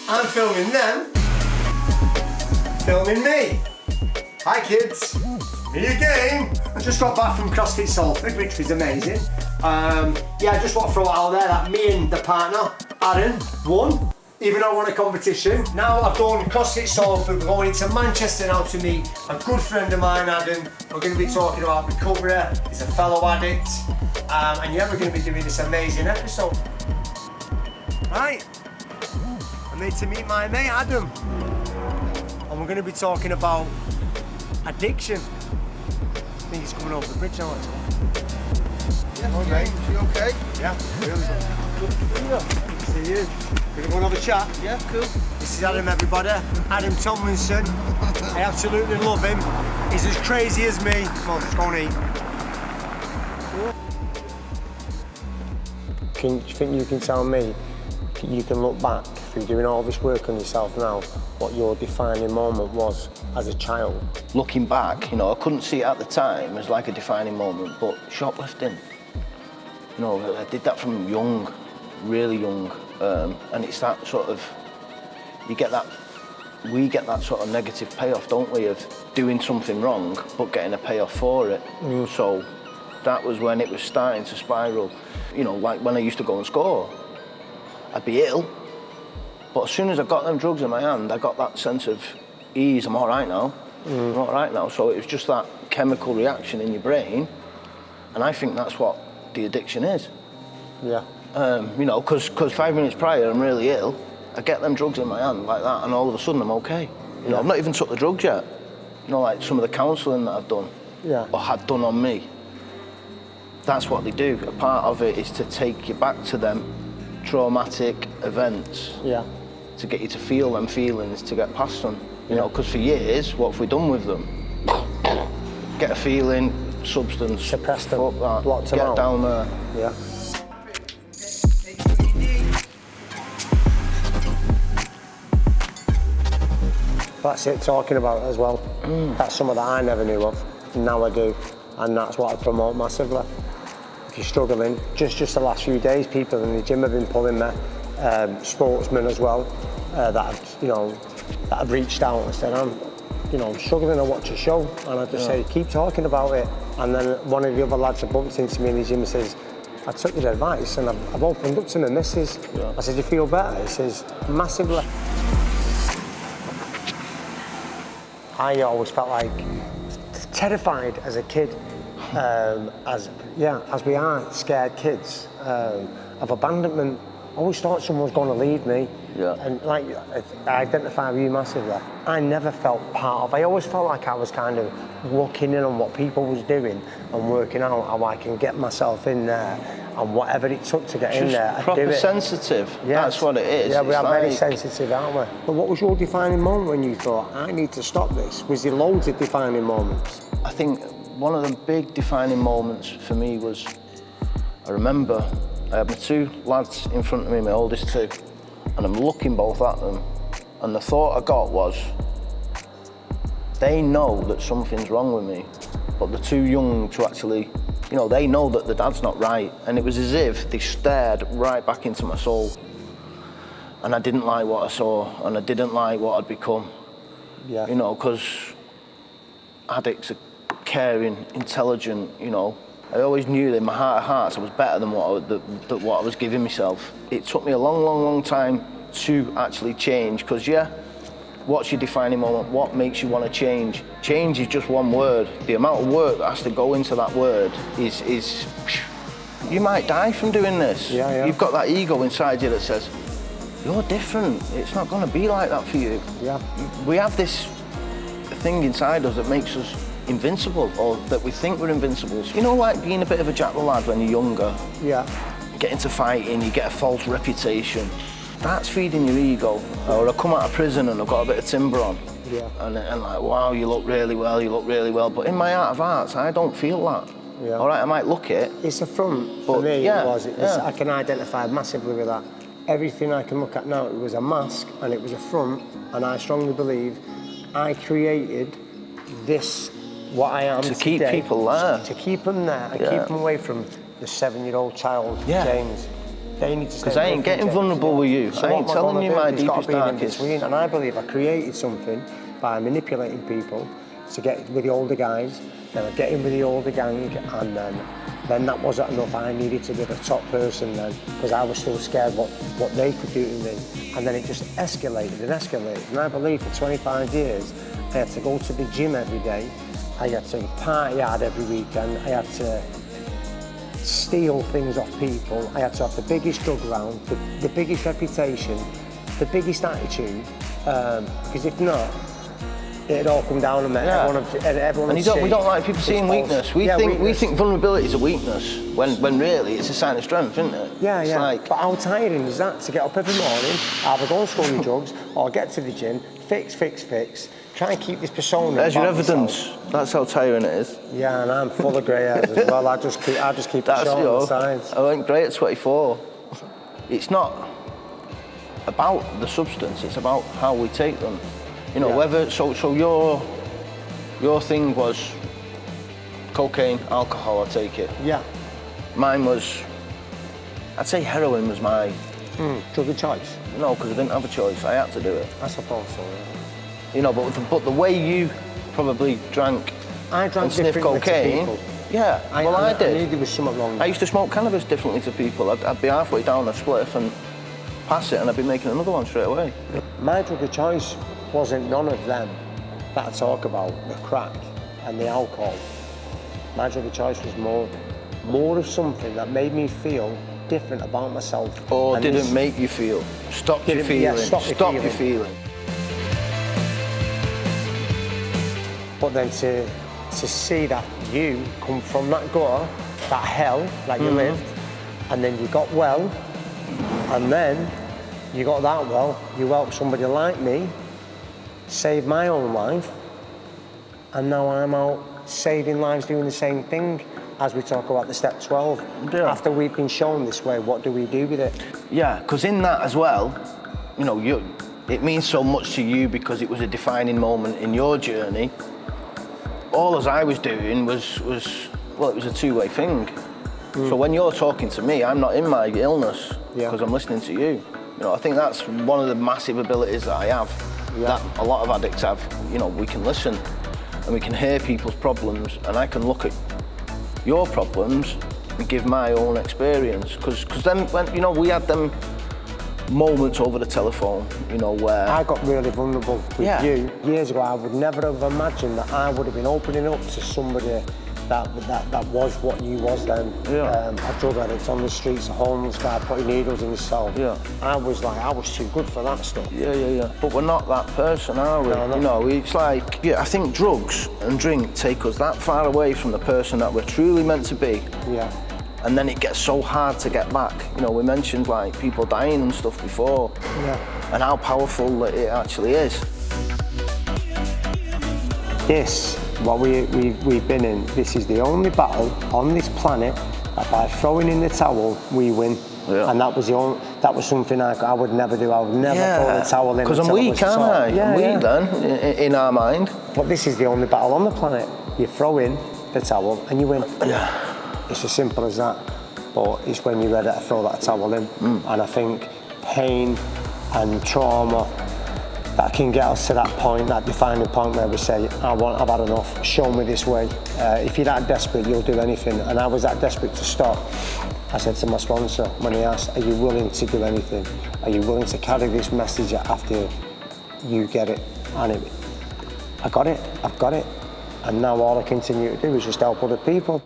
I'm filming them, filming me. Hi kids, me again. Just got back from CrossFit Salford, which was amazing. Yeah, I just want to throw it out there that me and the partner, Adam, won. Even though I won a competition. Now I've done CrossFit Salford, we're going into Manchester now to meet a good friend of mine, Adam. We're going to be talking about recovery, he's a fellow addict. And yeah, we're going to be doing this amazing episode. Right, I'm here to meet my mate, Adam. And we're going to be talking about addiction. I think he's coming over the bridge now, actually. Yeah, mate, you okay? Yeah, really good. Good to see you. We're going to have a chat. Yeah, cool. This is Adam, everybody. Adam Tomlinson. I absolutely love him. He's as crazy as me. Come on, let's go and eat. Do you think you can tell me, you can look back through doing all this work on yourself now, what your defining moment was as a child? Looking back, you know, I couldn't see it at the time as like a defining moment, but shoplifting. You know, I did that from young, really young, and it's that sort of, we get that sort of negative payoff, don't we, of doing something wrong, but getting a payoff for it. So that was when it was starting to spiral. You know, like when I used to go and score, I'd be ill, but as soon as I got them drugs in my hand, I got that sense of ease. I'm all right now. I'm all right now. So it was just that chemical reaction in your brain, and I think that's what the addiction is. Yeah. You know, because 5 minutes prior I'm really ill, I get them drugs in my hand like that, and all of a sudden I'm okay. You know, I've not even took the drugs yet. You know, like some of the counselling that I've done, or had done on me. That's what they do. A part of it is to take you back to them traumatic events. Yeah. To get you to feel them feelings, to get past them. You know, because for years, what have we done with them? Get a feeling, substance, suppress them, that, blocked them get out. Down there. Yeah. That's it, talking about it as well. That's something that I never knew of, now I do, and that's what I promote massively. If you're struggling, just the last few days, people in the gym have been pulling me, sportsmen as well, that have reached out and said, I'm struggling to watch a show, and I just say, keep talking about it. And then one of the other lads that bumped into me in the gym and says, I took your advice and I've opened up to my missus. I said, you feel better? He says, massively. I always felt like terrified as a kid, as we are scared kids, of abandonment. I always thought someone was going to leave me. And like, I identify with you massively. I never felt part of, I always felt like I was kind of looking in on what people was doing and working out how I can get myself in there, and whatever it took to get in there, I'd do it. Proper sensitive, that's what it is. Yeah, we are very sensitive, aren't we? But what was your defining moment when you thought, I need to stop this? Was there loads of defining moments? I think one of the big defining moments for me was, I remember I had my two lads in front of me, my oldest two, and I'm looking both at them, and the thought I got was, they know that something's wrong with me, but they're too young to actually, you know, they know that the dad's not right, and it was as if they stared right back into my soul, and I didn't like what I saw, and I didn't like what I'd become. Yeah. You know, because addicts are caring, intelligent, you know. I always knew that in my heart of hearts I was better than what I was giving myself. It took me a long time to actually change, because what's your defining moment? What makes you want to change? Change is just one word. The amount of work that has to go into that word is you might die from doing this. You've got that ego inside you that says, you're different. It's not going to be like that for you. We have this thing inside us that makes us invincible, or that we think we're invincible. You know, like being a bit of a jackal lad when you're younger. Get into fighting, you get a false reputation. That's feeding your ego. Or I come out of prison and I've got a bit of timber on. And like, wow, you look really well, But in my heart of hearts, I don't feel that. All right, I might look it. It's a front for me, it was. I can identify massively with that. Everything I can look at now, it was a mask and it was a front, and I strongly believe I created this, what I am to today, keep people there. To keep them there and keep them away from the 7-year-old child, James. They need to stay because I ain't getting vulnerable with you. I ain't telling you my deepest, darkest. And I believe I created something by manipulating people to get with the older guys, then I get in with the older gang, and then that wasn't enough. I needed to be the top person then, because I was still scared what they could do to me. And then it just escalated and escalated. And I believe for 25 years, I had to go to the gym every day. I had to party hard every weekend. I had to steal things off people. I had to have the biggest drug round, the biggest reputation, the biggest attitude, because if not, it'd all come down on me. Everyone and we don't like people seeing weakness. We think vulnerability is a weakness, when really it's a sign of strength, isn't it? Yeah, it's like, but how tiring is that to get up every morning, either go and score your drugs, or get to the gym, fix, try and keep this persona. There's your evidence. That's how tiring it is. Yeah, and I'm full of grey hairs as well. I just keep it short on the sides. I went grey at 24. It's not about the substance, it's about how we take them. You know, whether, so your thing was cocaine, alcohol, I take it. Yeah. Mine was, I'd say heroin was my... Drug of choice? No, because I didn't have a choice, I had to do it. I suppose so, yeah. You know, but the way you probably drank and sniffed cocaine, yeah, I did. I knew there was something wrong. I used to smoke cannabis differently to people. I'd be halfway down a spliff and pass it, and I'd be making another one straight away. My drug of choice wasn't none of them that I talk about, the crack and the alcohol. My drug of choice was more of something that made me feel different about myself. Or didn't make you feel. Stop your feeling. Yeah, stop your feeling. But then to see that you come from that gutter, that hell that you lived, and then you got well, and then you got that well, you helped somebody like me, save my own life, and now I'm out saving lives doing the same thing as we talk about the step 12. Yeah. After we've been shown this way, what do we do with it? Yeah, because in that as well, you know, it means so much to you because it was a defining moment in your journey. All as I was doing was well, it was a two-way thing. So when you're talking to me, I'm not in my illness because I'm listening to you. You know, I think that's one of the massive abilities that I have, that a lot of addicts have. You know, we can listen and we can hear people's problems, and I can look at your problems and give my own experience. Because then, when, you know, we had them moments over the telephone, you know, where... I got really vulnerable with you. Years ago, I would never have imagined that I would have been opening up to somebody that was what you was then. A drug addict on the streets, a homeless guy putting needles in himself. I was too good for that stuff. But we're not that person, are we? No, you know, it's like, I think drugs and drink take us that far away from the person that we're truly meant to be. And then it gets so hard to get back. You know, we mentioned like people dying and stuff before. And how powerful it actually is. This, what we've been in, this is the only battle on this planet that by throwing in the towel, we win. And that was something I would never do. I would never throw the towel in. Because I'm weak, aren't I? I'm weak then, in our mind. But this is the only battle on the planet. You throw in the towel and you win. It's as simple as that, but it's when you're ready to throw that towel in. And I think pain and trauma that can get us to that point, that defining point where we say, I've had enough, show me this way. If you're that desperate, you'll do anything. And I was that desperate to stop. I said to my sponsor when he asked, are you willing to do anything? Are you willing to carry this message after you get it? And I've got it. And now all I continue to do is just help other people.